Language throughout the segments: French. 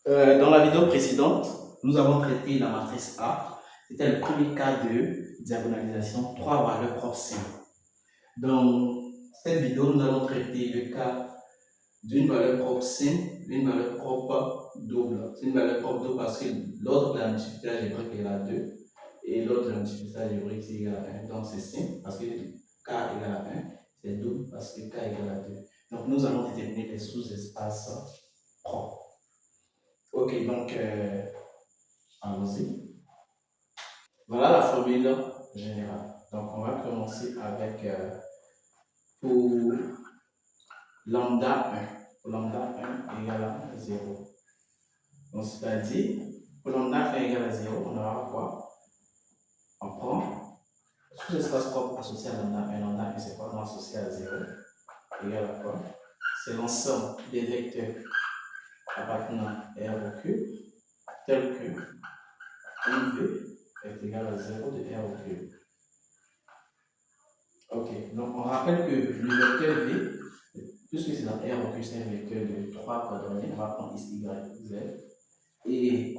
Dans la vidéo précédente, nous avons traité la matrice A. C'était le premier cas de diagonalisation, trois valeurs propres C. Dans cette vidéo, nous allons traiter le cas d'une valeur propre C, d'une valeur propre double. C'est une valeur propre double parce que l'ordre de la multiplicité algébrique est à 2 et l'ordre de la multiplicité algébrique c'est égal à 1. Donc c'est simple parce que K égale à 1, c'est double parce que K égale à 2. Donc nous allons déterminer les sous-espaces propres. Ok, donc allons-y. Voilà la formule générale. Donc on va commencer avec pour lambda 1. Pour lambda 1 égale à 0. Donc c'est-à-dire, pour lambda 1 égale à 0, on aura quoi? On prend sous-espace propre associé à lambda 1. Lambda 1 c'est quoi? On associé à 0 égale à quoi? C'est l'ensemble des vecteurs appartenant à R au cube, tel que MV est égal à 0 de R au cube. Ok, donc on rappelle que le vecteur V, puisque c'est dans R au cube, c'est un vecteur de 3 coordonnées, on va prendre ici Y, Z, et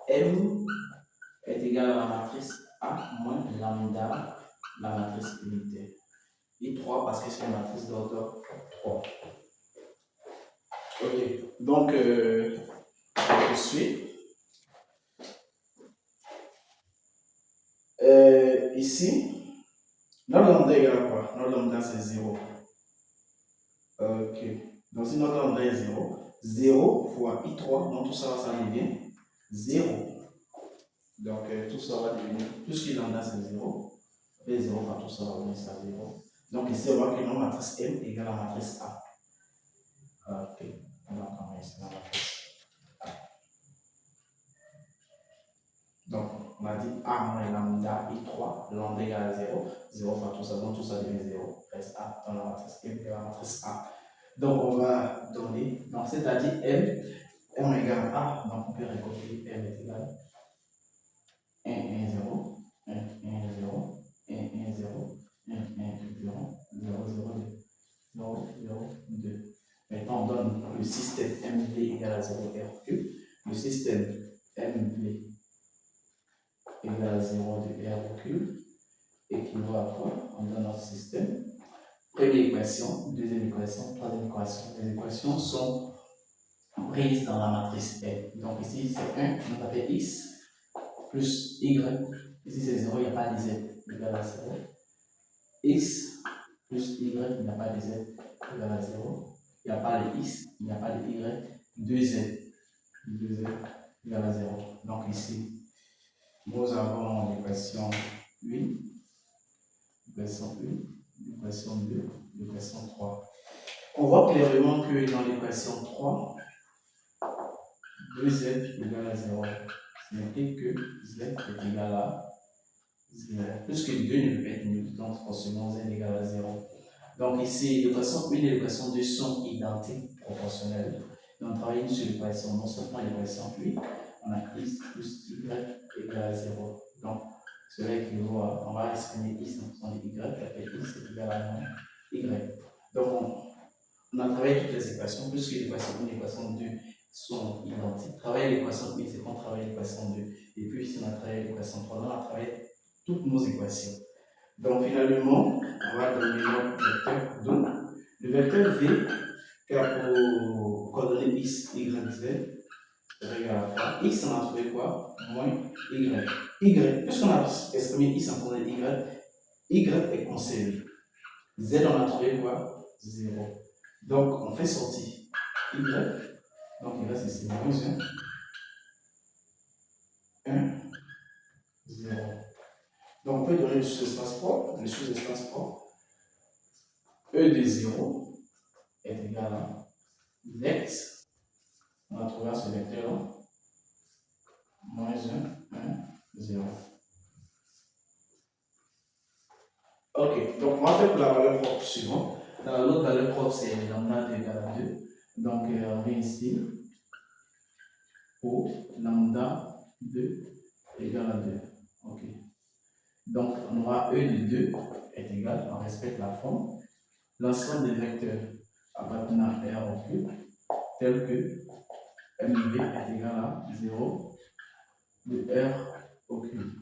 M est égal à la matrice A moins lambda, la matrice unitaire. Et 3 parce que c'est une matrice d'ordre 3. Ok, donc je suis. Ici, notre lambda égale à quoi? Notre lambda c'est 0. Ok, donc si notre lambda est 0, 0 fois I3, donc tout ça, ça devient 0. Donc tout ça va devenir, puisque lambda c'est 0, et 0 fois tout ça va devenir ça 0. Donc ici, on voit que notre matrice M égale à la matrice A. Ok, donc on va ici la matrice A. Donc on a dit A moins lambda I3, lambda égale à 0, 0 fois tout ça, donc tout ça devient 0, reste A dans la matrice M égale à la matrice A. Donc on va donner, donc c'est-à-dire M égale à A, donc on peut recopier M est égal à 1, 1, 0, 1, 1, 0, 1, 1, 0, 1, 1, 0, 0, 0, 2, 0, 0, 2. Maintenant, on donne le système MV égale à 0 R cube. Le système MV égale à 0 de R cube équivaut à quoi? On donne notre système. Première équation, deuxième équation, troisième équation. Les équations sont prises dans la matrice M. Donc ici, c'est 1, on appelle X, plus Y. Ici, c'est 0, il n'y a pas de Z égale à 0. X plus Y, il n'y a pas de Z égale à 0. Il n'y a pas de X, il n'y a pas de Y. 2Z, 2Z égale à 0. Donc ici, nous avons l'équation 1, l'équation 1, l'équation 2, l'équation 3. On voit clairement que dans l'équation 3, 2Z égale à 0. C'est-à-dire que Z est égal à 0. Puisque 2 ne peut pas être nul, donc forcément Z égale à 0. Donc ici, l'équation 1 et l'équation 2 sont identiques proportionnelles. Donc on travaille sur l'équation, non seulement l'équation 1, on a X plus Y égale à 0. Donc cela équivaut à, on va exprimer X en fonction de Y, et X est égal à moins Y. Donc on a travaillé toutes les équations, puisque l'équation 1 et l'équation 2 sont identiques. Travailler l'équation 1, c'est qu'on travaille l'équation 2. Et puis si on a travaillé l'équation 3, on a travaillé toutes nos équations. Donc finalement, on va donner notre vecteur. Donc le vecteur V, qui a pour coordonnées X, Y, Z, c'est égal à quoi? X, on a trouvé quoi? Moins Y. Y, puisqu'on a exprimé X en coordonnées Y est conservé. Z, on a trouvé quoi? 0. Donc on fait sortir Y. Donc il reste ici moins 1, 1, 0. Donc on peut donner le sous-espace propre. Le sous-espace propre, E de 0 est égal à vect, on va trouver ce vecteur-là, moins 1, 1, 0. Ok, donc on va faire pour la valeur propre suivante. L'autre valeur propre, c'est lambda égale à 2. Donc on vient ici pour lambda 2 égale à 2. Ok. Donc on aura E de 2 est égal, on respecte la forme, l'ensemble des vecteurs appartenant à R en cube, tel que MV est égal à 0 de R au cube.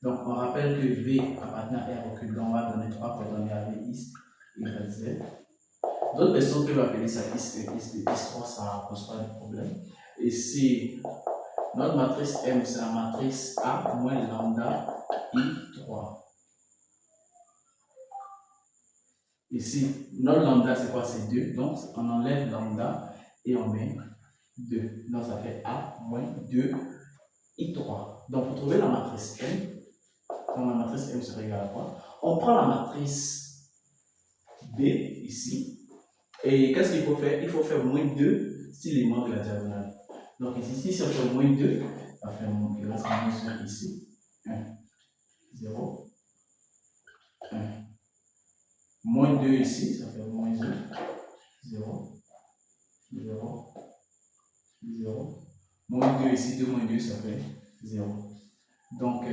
Donc, on rappelle que V appartient à R au cube. Donc, on va donner 3 coordonnées à V, X, Y, Z. D'autres personnes peuvent appeler ça X1, X2, X3, ça ne pose pas de problème. Et si notre matrice M, c'est la matrice A moins lambda I3. Ici, notre lambda, c'est quoi? C'est 2. Donc, on enlève lambda et on met 2. Donc, ça fait A moins 2 I3. Donc, pour trouver la matrice M, quand la matrice M sera égale à quoi? On prend la matrice B ici. Et qu'est-ce qu'il faut faire? Il faut faire moins 2 si l'élément de la diagonale. Donc, ici, si on fait moins 2, ça fait il reste moins 1 ici. 1, 0, 1. Moins 2 ici, ça fait moins 1, 0, 0, 0. Moins 2 ici, 2 moins 2, ça fait 0. Donc,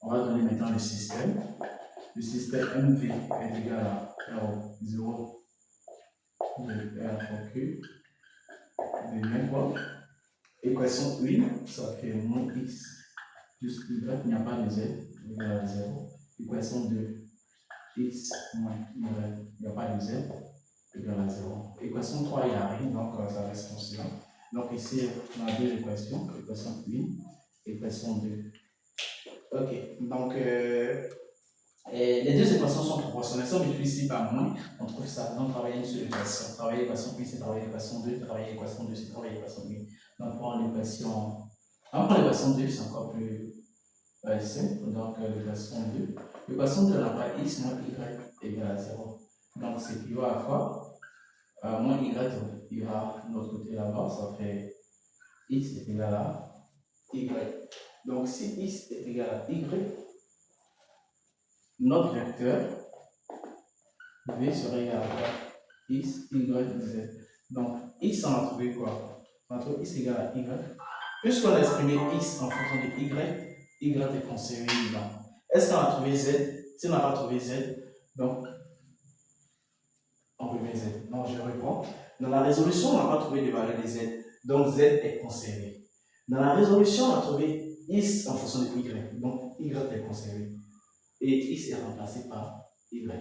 on va donner maintenant le système. Le système MV est égal à R0 de R au cube de n'importe. Équation 1, ça fait moins X plus Y, il n'y a pas de Z, égal à 0. Équation 2, X moins Y, il n'y a pas de Z, égal à 0. Équation 3, il n'y a rien, donc ça reste constant. Donc ici, on a deux équations, équation 1, équation 2. Ok, donc les deux équations sont proportionnelles. Si on multiplie ici par moins, on trouve ça. Donc, travailler une seule équation. Travailler l'équation 1, c'est travailler l'équation 2. Travailler l'équation 2, c'est travailler l'équation 1. Donc, pour l'équation 2, c'est encore plus simple. Donc, l'équation 2. L'équation 2, on n'a pas x moins y égale à 0. Donc, c'est équivaut à quoi? Moins y ira de l'autre côté là-bas. Ça fait x est égal à y. Donc, si x est égal à y, notre vecteur V serait égal à quoi? X, Y, Z. Donc, X, on a trouvé quoi? On a trouvé X égale à Y. Puisqu'on a exprimé X en fonction de Y est conservé dedans. Est-ce qu'on a trouvé Z? Si on n'a pas trouvé Z, donc, on remet Z. Donc, je réponds. Dans la résolution, on n'a pas trouvé de valeur de Z. Donc, Z est conservé. Dans la résolution, on a trouvé X en fonction de Y. Donc, Y est conservé. Et X est remplacé par Y.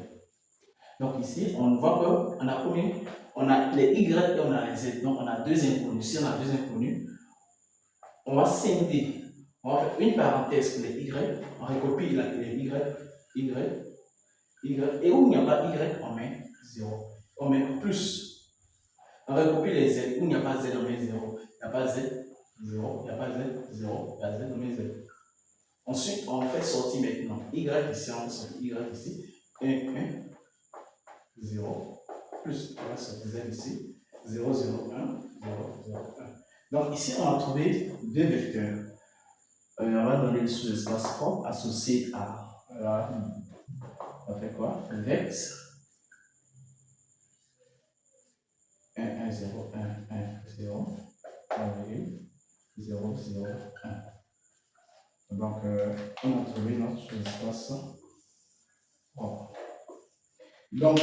Donc ici, on voit qu'on a combien? On a les Y et on a les Z. Donc on a deux inconnus. Si on a deux inconnus, on va scinder. On va faire une parenthèse pour les Y. On recopie les Y. Et où il n'y a pas Y, on met 0. On met plus. On recopie les Z. Où il n'y a pas Z, on met 0. Il n'y a pas Z, 0. Il n'y a pas Z, 0. Il y a Z, on met 0. Ensuite, on fait sortir maintenant Y ici, on sort Y ici, 1, 0, plus, on va sortir Z ici, 0, 0, 1, 0, 0, 1. Donc ici, on a trouvé deux vecteurs. On va donner le sous-espace propre associé à. Alors, on fait quoi? Vex 1, 1, 0, 1, 1, 0, 1, 0, 0, 1. Donc, on a trouvé notre sous-espace propre. Donc,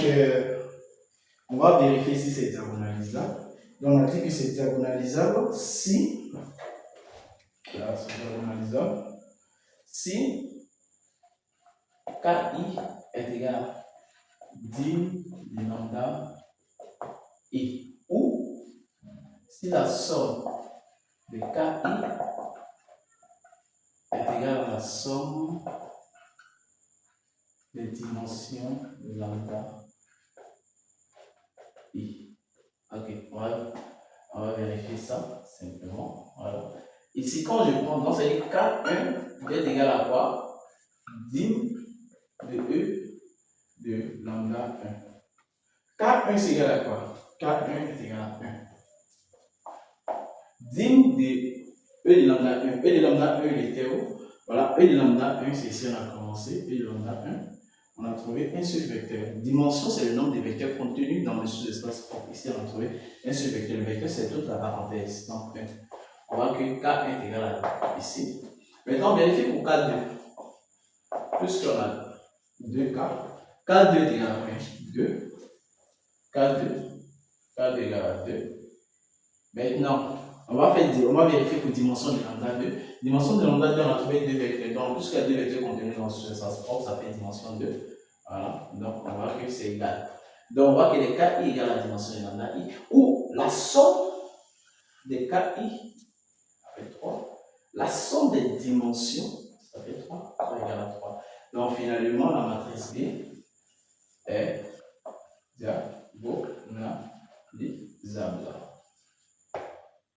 on va vérifier si c'est diagonalisable. Donc, on a dit que c'est diagonalisable si, là, c'est diagonalisable, si KI est égal à 10 de lambda I, ou si la somme de KI est égale à la somme des dimensions de lambda I. Ok, on va vérifier ça simplement. Voilà. Ici, quand je prends, donc c'est K1 est égal à quoi? 10 de E de lambda 1. K1 c'est égal à quoi? K1 est égal à 1. 10 de E de lambda 1. E de lambda 1, il était où? Voilà, E de lambda 1, c'est ici, on a commencé. E de lambda 1, on a trouvé un seul vecteur. Dimension, c'est le nombre de vecteurs contenus dans le sous-espace propre. Ici, on a trouvé un seul vecteur. Le vecteur, c'est toute la parenthèse. Donc, on voit que K1 est égal à ici. Maintenant, on vérifie pour K2. Puisqu'on a 2K, K2 est égal à 2. K2 est égal à 2. Maintenant, On va vérifier que dimension de lambda 2. Dimension de lambda 2, on a trouvé deux vecteurs. Donc, puisqu'il y a deux vecteurs contenus dans ce sens propre, ça fait dimension 2. Voilà. Donc, on voit que c'est égal. Donc, on voit que les KI égale la dimension de lambda I, ou la somme des KI, ça fait 3. La somme des dimensions, ça fait 3. 3 égale à 3. Donc, finalement, la matrice B est diagonalisable.